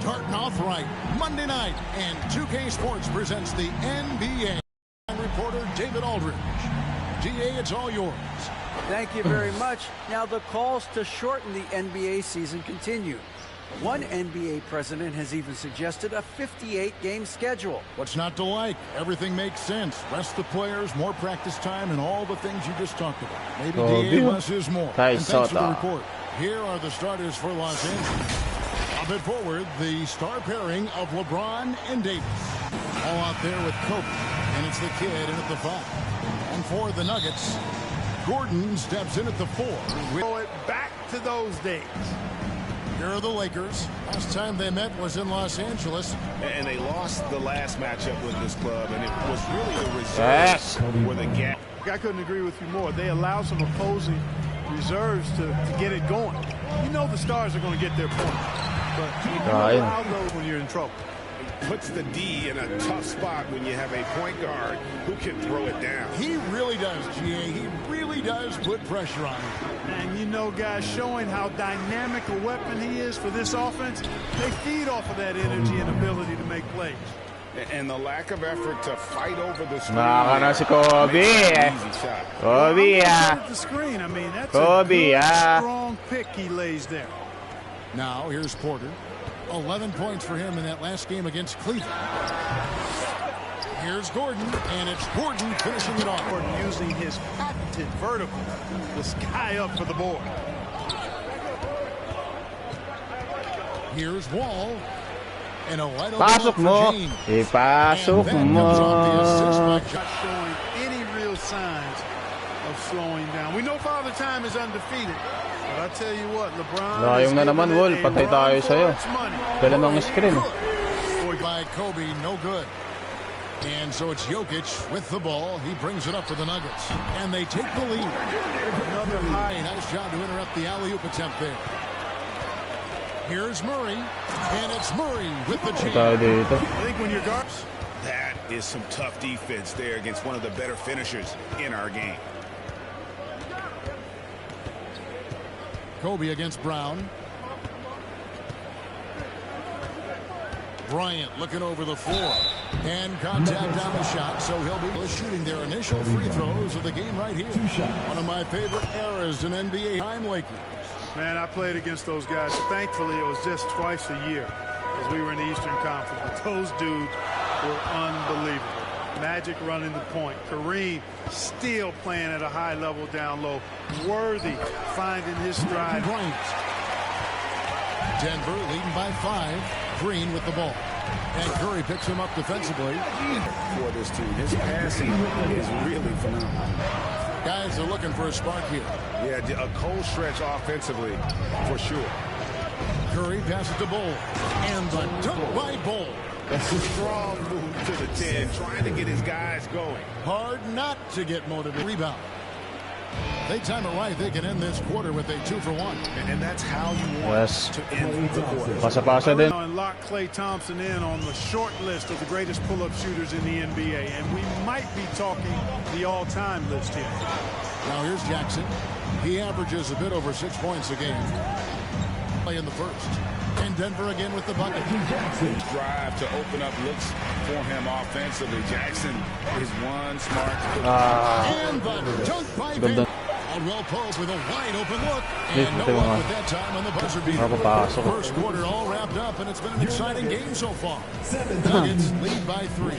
starting off right. Monday night, and 2K Sports presents the NBA. Reporter David Aldridge. GA, it's all yours. Thank you very much. Now the calls to shorten the NBA season continue. One NBA president has even suggested a 58-game schedule. What's not to like? Everything makes sense. Rest the players, more practice time, and all the things you just talked about. Maybe DA less is more. And thanks for the report. Here are the starters for Los Angeles. A bit forward, the star pairing of LeBron and Davis. All out there with Kobe, and it's the kid in at the 5. And for the Nuggets, Gordon steps in at the 4. Throw it back to those days. Here are the Lakers. Last time they met was in Los Angeles. And they lost the last matchup with this club, and it was really the reserves were the gap. I couldn't agree with you more. They allow some opposing reserves to get it going. You know the stars are going to get their point, but you allow those when you're in trouble. Puts the D in a tough spot when you have a point guard who can throw it down. He really does, GA. He really does put pressure on him. And you know, guys, showing how dynamic a weapon he is for this offense, they feed off of that energy and ability to make plays. And the lack of effort to fight over the screen. Nakakana si Kobe. Kobe, The screen, I mean, that's a good, strong pick he lays there. Now, here's Porter. 11 points for him in that last game against Cleveland. Here's Gordon, and it's Gordon finishing it off. Gordon using his patented vertical to sky up for the board. Here's Wall. And a wide open Pasok mo. Ipasok mo. Not showing any real signs of slowing down. We know Father Time is undefeated. But I tell you what, LeBron. Layong na naman, Wol. Patay tayo sa'yo. Dala ng screen. By Kobe, no good. And so it's Jokic with the ball. He brings it up for the Nuggets. And they take the lead. Another high. Nice job to interrupt the alley-oop attempt there. Here's Murray. And it's Murray with the jam. I think when you're guards. That is some tough defense there against one of the better finishers in our game. Kobe against Brown. Bryant looking over the floor. And contact on the shot, so he'll be shooting their initial free throws of the game right here. One of my favorite eras in NBA time, Lakers. Man, I played against those guys. Thankfully, it was just twice a year as we were in the Eastern Conference. But those dudes were unbelievable. Magic running the point. Kareem still playing at a high level down low. Worthy finding his stride. Bryant. Denver leading by 5. Green with the ball. And Curry picks him up defensively. For this team, his passing is really phenomenal. Guys are looking for a spark here. Yeah, a cold stretch offensively, for sure. Curry passes to Bull. And the dunk by Bull. That's a strong move to the 10, trying to get his guys going. Hard not to get motivated. Rebound. They time it right. They can end this quarter with a 2-for-1. And that's how you want to end the quarter. Pasa-pasa din. And lock Klay Thompson in on the short list of the greatest pull-up shooters in the NBA. And we might be talking the all-time list here. Now here's Jackson. He averages a bit over 6 points a game. Play in the first. And Denver again with the bucket. Drive to open up looks for him offensively. Jackson is one smart. And the dunk by Ben. Caldwell Pope with a wide open look. And no luck with that time on the buzzer beater. First quarter all wrapped up, and it's been an exciting game so far. Nuggets lead by 3.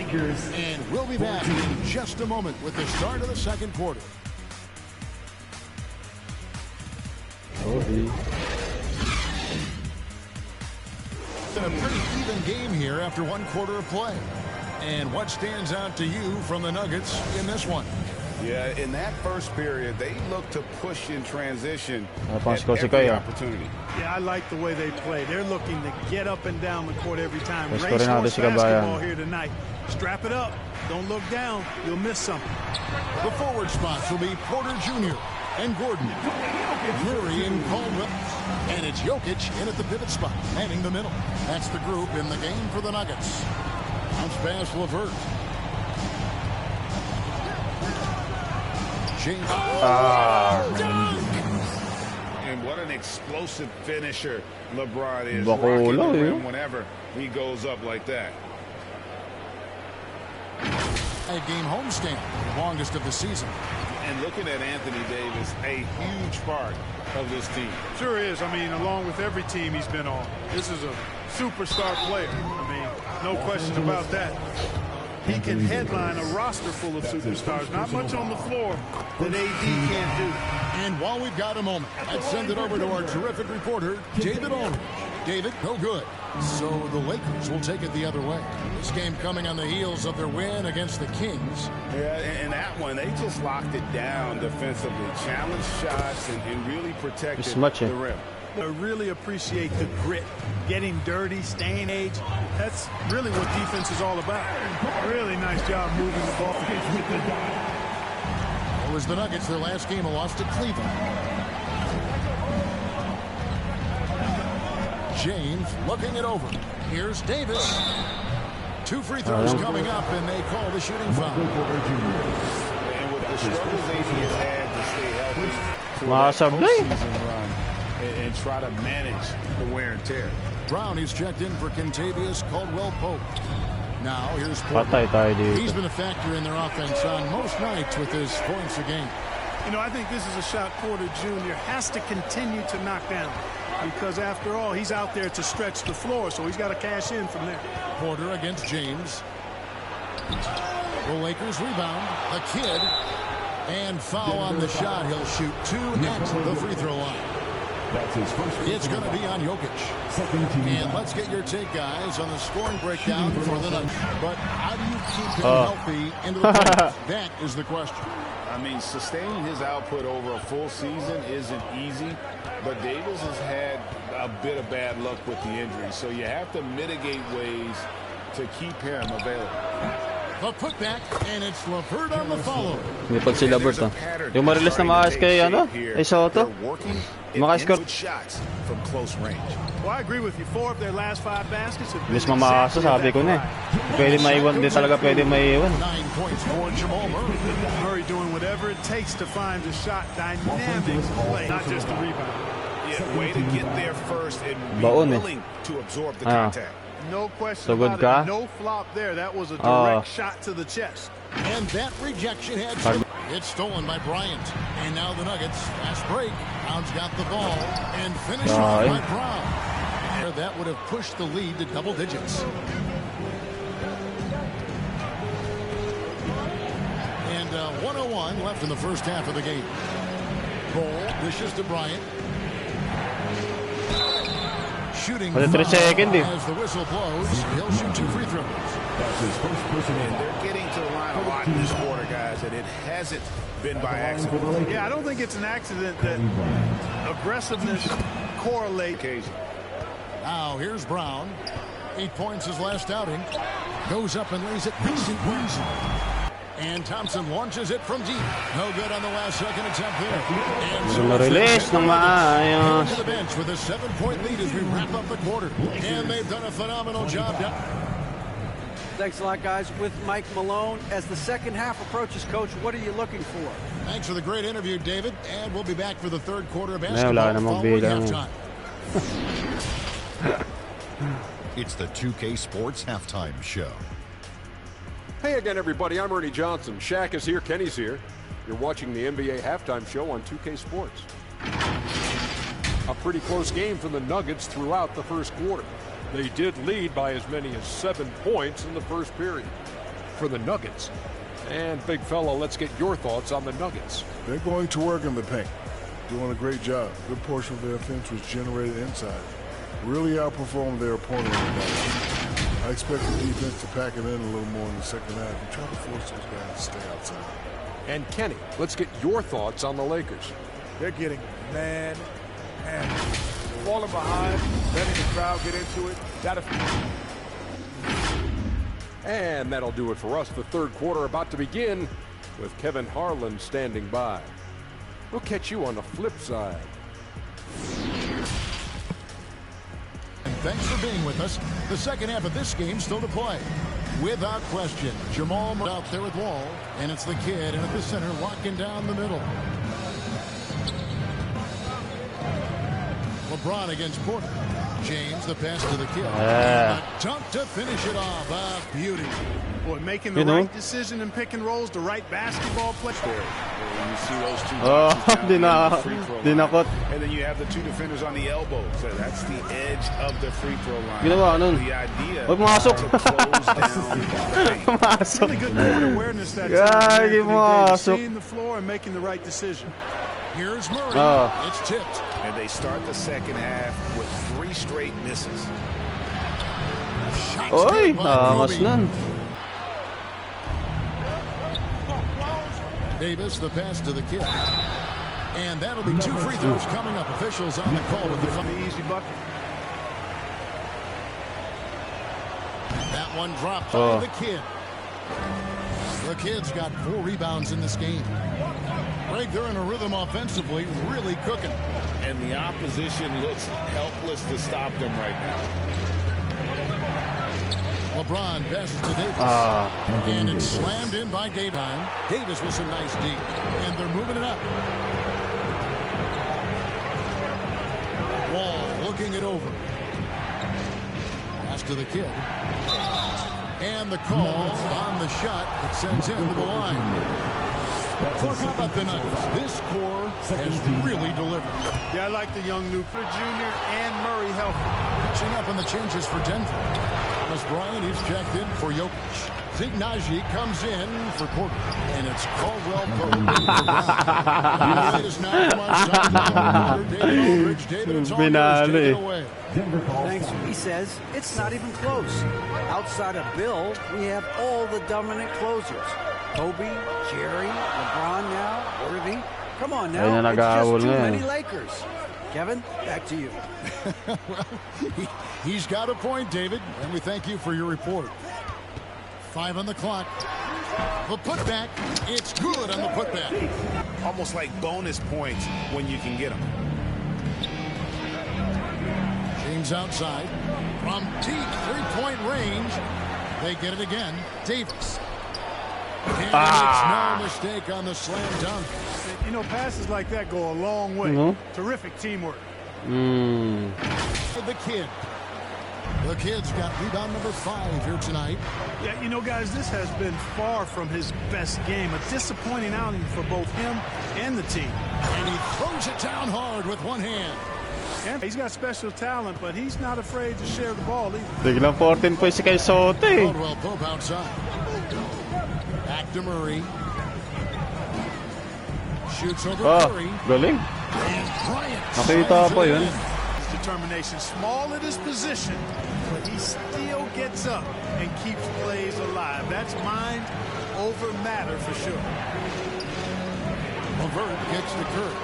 And we'll be back in just a moment with the start of the second quarter. A pretty even game here after 1 quarter of play. And what stands out to you from the Nuggets in this one? Yeah, in that first period, they look to push in transition at Pasok every opportunity. Yeah, I like the way they play. They're looking to get up and down the court every time. Mas Race koordinado horse si Kabayan. basketball here tonight. Strap it up. Don't look down. You'll miss something. The forward spots will be Porter Jr. and Gordon. Murray and Caldwell. And it's Jokic in at the pivot spot, manning the middle. That's the group in the game for the Nuggets. Bounce pass LeVert. James. And what an explosive finisher LeBron is. Rocking the rim whenever he goes up like that. A game homestand, longest of the season. And looking at Anthony Davis, a huge part of this team. Sure is. I mean, along with every team he's been on, this is a superstar player. I mean, no question about that. He can headline a roster full of superstars. Not much on the floor that AD can't do. And while we've got a moment, let's send it over to our terrific reporter, David Aldridge. David, no good. So the Lakers will take it the other way. This game coming on the heels of their win against the Kings. Yeah, and that one, they just locked it down defensively. Challenged shots and really protected the rim. I really appreciate the grit, getting dirty, staying age. That's really what defense is all about. Really nice job moving the ball. It was the Nuggets, their last game, a loss to Cleveland. James looking it over. Here's Davis. 2 free throws coming up, and they call the shooting foul. And with the struggles AD has had to stay healthy for that postseason run and try to manage the wear and tear. Brown is checked in for Kentavious Caldwell-Pope. Now here's Porter. He's been a factor in their offense on most nights with his points a game. You know, I think this is a shot Porter Jr. has to continue to knock down. Because after all, he's out there to stretch the floor, so he's got to cash in from there. Porter against James. The Lakers rebound. A kid. And foul on the shot. He'll shoot 2 at the free throw line. It's going to be on Jokic. And let's get your take, guys, on the scoring breakdown for the Nuggets. But how do you keep him healthy into the playoffs? That is the question. I mean, sustaining his output over a full season isn't easy, but Davis has had a bit of bad luck with the injury, so you have to mitigate ways to keep him available. The putback, and it's LeVert on the follow. May pag si LeVert yung ma-release na maayos kay Soto. Maka-score. From close range. Well, I agree with you. 4 of their last 5 baskets have been makasa, sabi ko na. Pwede maiwan, di talaga pwede maiwan. 9 points for Jamal Murray. Murray doing whatever it takes to find a shot. Dynamic play, not just a rebound. Yeah, way to get there first and be willing to absorb the contact. No question about it. No flop there. That was a direct shot to the chest. And that rejection had some. It's stolen by Bryant. And now the Nuggets, fast break. Brown's got the ball. And finish off by Brown. That would have pushed the lead to double digits. And 1:01 left in the first half of the game. Ball dishes to Bryant. Shooting as the whistle blows, he'll shoot 2 free throws. And they're getting to the line a lot in this quarter, guys, and it hasn't been by accident. Yeah, I don't think it's an accident that aggressiveness correlates. Now here's Brown. 8 points his last outing. Goes up and lays it nice and easy. And Thompson launches it from deep. No good on the last second attempt there. And so release ng maayos. to the bench with a 7-point lead as we wrap up the quarter. And they've done a phenomenal job. Thanks a lot, guys. With Mike Malone, as the second half approaches, Coach, what are you looking for? Thanks for the great interview, David. And we'll be back for the third quarter of basketball following halftime. It's the 2K Sports Halftime Show. Hey again, everybody. I'm Ernie Johnson. Shaq is here. Kenny's here. You're watching the NBA Halftime Show on 2K Sports. A pretty close game for the Nuggets throughout the first quarter. They did lead by as many as 7 points in the first period. For the Nuggets. And big fella, let's get your thoughts on the Nuggets. They're going to work in the paint. Doing a great job. A good portion of their offense was generated inside. Really outperformed their opponent. I expect the defense to pack it in a little more in the second half and try to force those guys to stay outside. And Kenny, let's get your thoughts on the Lakers. They're getting man-handled. Falling behind, letting the crowd get into it. And that'll do it for us. The third quarter about to begin with Kevin Harlan standing by. We'll catch you on the flip side. And thanks for being with us. The second half of this game still to play. Without question, Jamal Murray out there with Wall, and it's the kid and at the center locking down the middle. LeBron against Porter. James, the pass to the kid. A dunk to finish it off. A beauty. Boy, making the right decision in pick and rolls, the right basketball play. You see those two and then you have the two defenders on the elbows. So that's the edge of the free throw line. The idea to close down. Really good court awareness that time. Seeing the floor and making the right decision. Here's Murray. It's tipped. And they start the second half with 3 straight misses. Oy, mas nun. Davis, the pass to the kid. And that'll be 2 free throws coming up. Officials on the call with the easy bucket. That one dropped by the kid. The kid's got 4 rebounds in this game. Greg, they're in a rhythm offensively, really cooking. And the opposition looks helpless to stop them right now. LeBron passes to Davis. And it's slammed in by Davis. Davis with some nice deep. And they're moving it up. Wall looking it over. Pass to the kid. And the call on the shot that sends him to the line. Talk about the Nuggets. This core has really delivered. Yeah, I like the young Nuka Jr. and Murray healthy. Catching up on the changes for Denver. Thomas Bryant, he's checked in for Jokic. Zignaji comes in for Porter. And it's Caldwell Pope. The latest now from our side. David Aldridge. David, it's all yours. Take it away. Thanks. He says it's not even close. Outside of Bill, we have all the dominant closers. Kobe, Jerry, LeBron now, Worthy. Come on now, it's just too many Lakers. Kevin, back to you. Well, he's got a point, David, and we thank you for your report. 5 on the clock. The putback, it's good on the putback. Almost like bonus points when you can get them. James outside from deep 3-point range. They get it again. Davis. And it's no mistake on the slam dunk. You know, passes like that go a long way. Terrific teamwork. The kid. The kid's got rebound number 5 here tonight. Yeah, you know, guys, this has been far from his best game. A disappointing outing for both him and the team. And he throws it down hard with one hand. And he's got special talent, but he's not afraid to share the ball either. Biglang 14 points si kay Sote. Caldwell Pope outside. Back to Murray. Shoots over Murray. Galing. And Bryant. Nakita pa yun. His determination, small at his position, but he still gets up and keeps plays alive. That's mind over matter for sure. LeVert gets the Curry.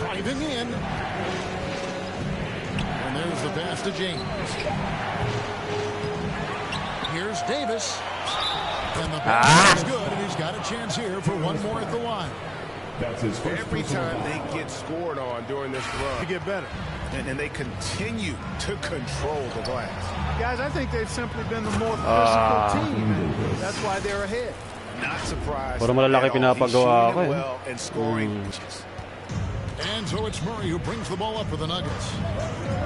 Driving in. And there's the pass to James. Here's Davis. And the pass is good, and he's got a chance here for one more at the line. That's his first. Every time they get scored on during this run, they get better. And they continue to control the glass. Guys, I think they've simply been the more physical team. That's why they're ahead. Not surprised. Puro malalaki pinapagawa ako well and scoring. And so it's Murray who brings the ball up for the Nuggets.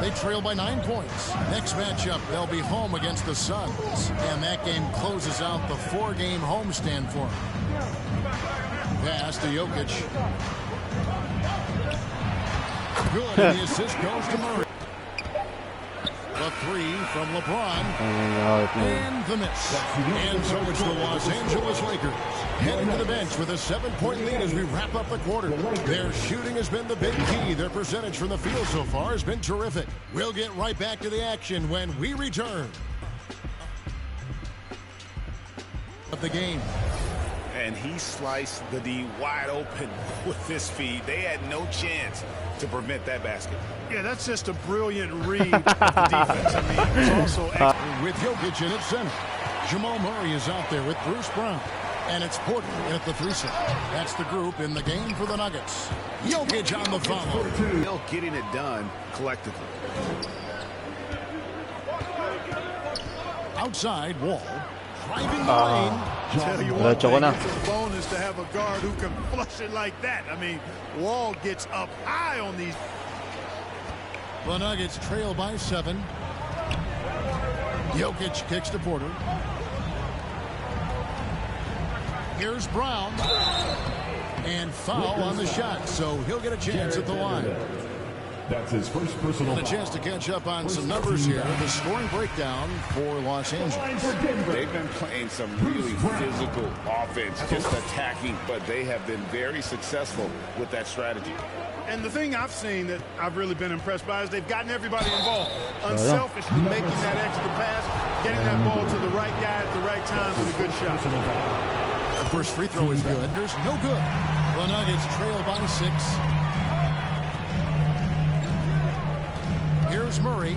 They trail by 9 points. Next matchup, they'll be home against the Suns. And that game closes out the 4-game homestand for them. Pass to Jokic. Good, and the assist goes to Murray. The 3 from LeBron. And the miss. And so it's the Los Angeles Lakers heading to the bench with a 7-point lead as we wrap up the quarter. Their shooting has been the big key. Their percentage from the field so far has been terrific. We'll get right back to the action when we return. Of the game. And he sliced the D wide open with this feed. They had no chance to prevent that basket. Yeah, that's just a brilliant read of the defense. I mean, it's also with Jokic in at center. Jamal Murray is out there with Bruce Brown. And it's Porter at the 3 set. That's the group in the game for the Nuggets. Jokic on the follow. Still getting it done collectively. Outside, Wall. driving the lane. Tell you what, it's a bonus to have a guard who can flush it like that. I mean, Wall gets up high on these. The Nuggets trail by 7. Jokic kicks to Porter. Here's Brown. And foul on the shot, so he'll get a chance at the line. That's his first personal. And a chance to catch up on some numbers here. The scoring breakdown for Los Angeles. They've been playing some really physical offense, just attacking, but they have been very successful with that strategy. And the thing I've seen that I've really been impressed by is they've gotten everybody involved. Unselfishly making that extra pass, getting that ball to the right guy at the right time with a good shot. The first free throw is good. There's no good. The Nuggets trail by 6. Here's Murray.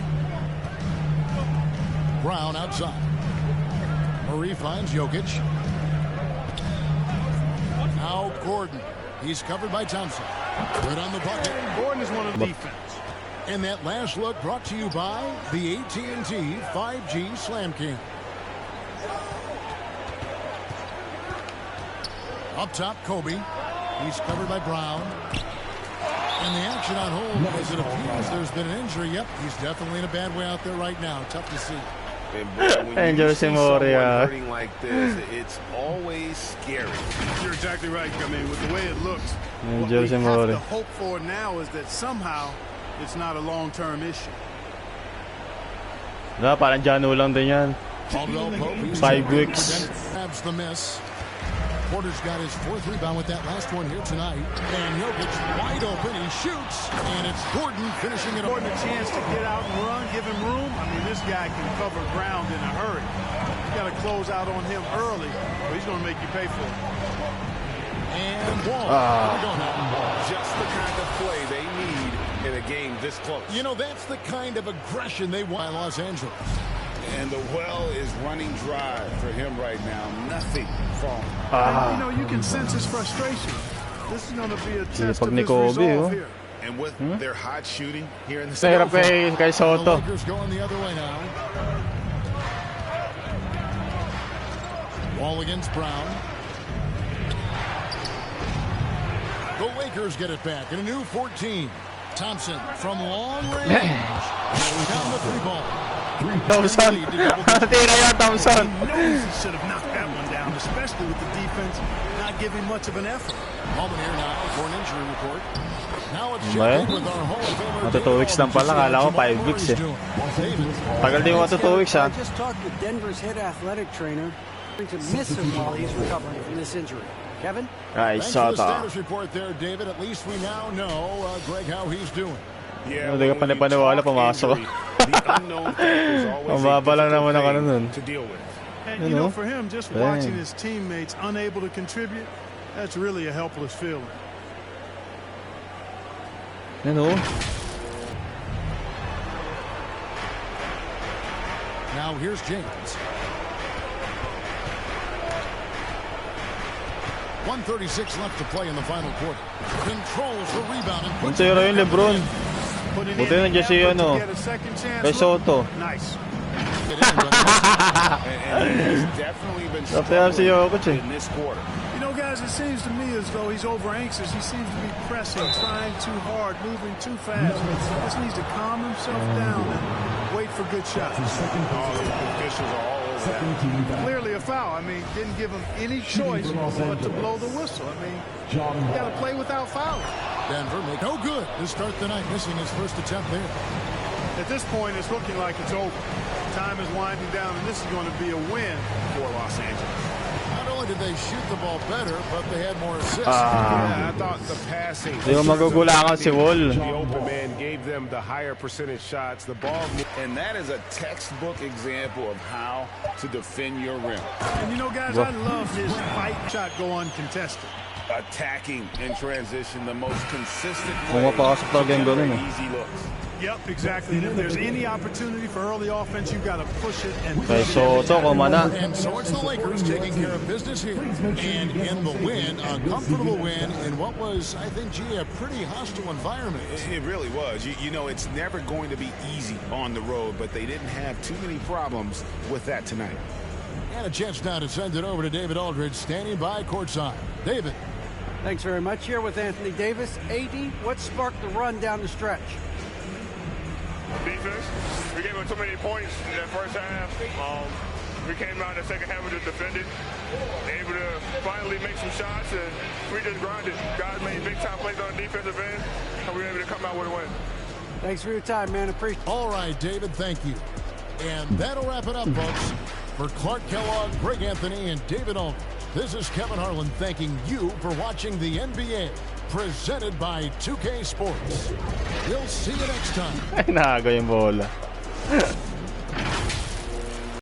Brown outside. Murray finds Jokic. Now Gordon. He's covered by Thompson. Good on the bucket. Gordon is one of the defense. And that last look brought to you by the AT&T 5G Slam King. Up top, Kobe. He's covered by Brown. And the action on hold as it appears there's been an injury. Yep, he's definitely in a bad way out there right now. Tough to see. And when you see someone hurting like this, it's always scary. You're exactly right. I mean, with the way it looks, what we have to hope for now is that somehow it's not a long-term issue. Parang Jano lang din yan. 5 weeks. Grabs the miss. Porter's got his 4th rebound with that last one here tonight. And Jokic wide open. He shoots. And it's Gordon finishing it. Gordon a chance to get out and run, give him room. I mean, this guy can cover ground in a hurry. You got to close out on him early, or he's going to make you pay for it. And Wall. Just the kind of play they need in a game this close. You know, that's the kind of aggression they want in Los Angeles. And the well is running dry for him right now. Nothing falling. You know, you can sense his frustration. This is going to be a test of his resolve here. And with their hot shooting here in the Sarap kay Soto. The Lakers going the other way now. Wall against Brown. The Lakers get it back in a new 14. Thompson from long range. Down the 3 ball. Thompson. Tira yan, Thompson. He knows he should have knocked that one down, especially with the defense not giving much of an effort. Moment here now for an injury report. Now it's checked with our Hall of Famer. Mato 2 weeks lang pala. Kala ko 5 weeks eh. Tagal din mato 2 weeks ha. I just talked with Denver's head athletic trainer to miss him while he's recovering from this injury. Kevin? Thanks for the status report there, David. At least we now know, Greg, how he's doing. Yeah, hindi ka panipaniwala, pumasok. Ang baba lang naman ako nun. And you know, for him, just watching his teammates unable to contribute, that's really a helpless feeling. You know? Now here's James. 1:36 left to play in the final quarter. Controls the rebound and puts it in LeBron. Buti nandiyan si kay Soto. Nice. Napayar si Jokic eh. You know, guys, it seems to me as though he's over anxious. He seems to be pressing, trying too hard, moving too fast. He just needs to calm himself down and wait for good shots. The officials are all over that. Clearly a foul. I mean, didn't give him any choice but to blow the whistle. I mean, you got to play without fouling. Denver make no good to start the night, missing his first attempt there. At this point, it's looking like it's over. Time is winding down, and this is going to be a win for Los Angeles. Not only did they shoot the ball better, but they had more assists. Yeah, I thought the passing. Di mo magugulangan si Wall. The open man gave them the higher percentage shots. The ball, and that is a textbook example of how to defend your rim. And you know, guys, I love his fight shot go uncontested. Attacking in transition, the most consistent way Pumapasok talaga yung ganun eh. easy looks. Yep, exactly. And if there's any opportunity for early offense, you got to push it and Kay Soto, kumana. And so it's the Lakers taking care of business here. And in the win, a comfortable win in what was, I think, a pretty hostile environment. It really was. You know, it's never going to be easy on the road, but they didn't have too many problems with that tonight. And a chance now to send it over to David Aldridge, standing by courtside. David. Thanks very much. Here with Anthony Davis. AD, what sparked the run down the stretch? Defense. We gave up too many points in that first half. We came out in the second half and just defended. Able to finally make some shots, and we just grinded. Guys made big-time plays on the defensive end, and we were able to come out with a win. Thanks for your time, man. Appreciate it. All right, David, thank you. And that'll wrap it up, folks. For Clark Kellogg, Greg Anthony, and David Aldridge, this is Kevin Harlan thanking you for watching the NBA, presented by 2K Sports. We'll see you next time. Ay, nakaga yung bola.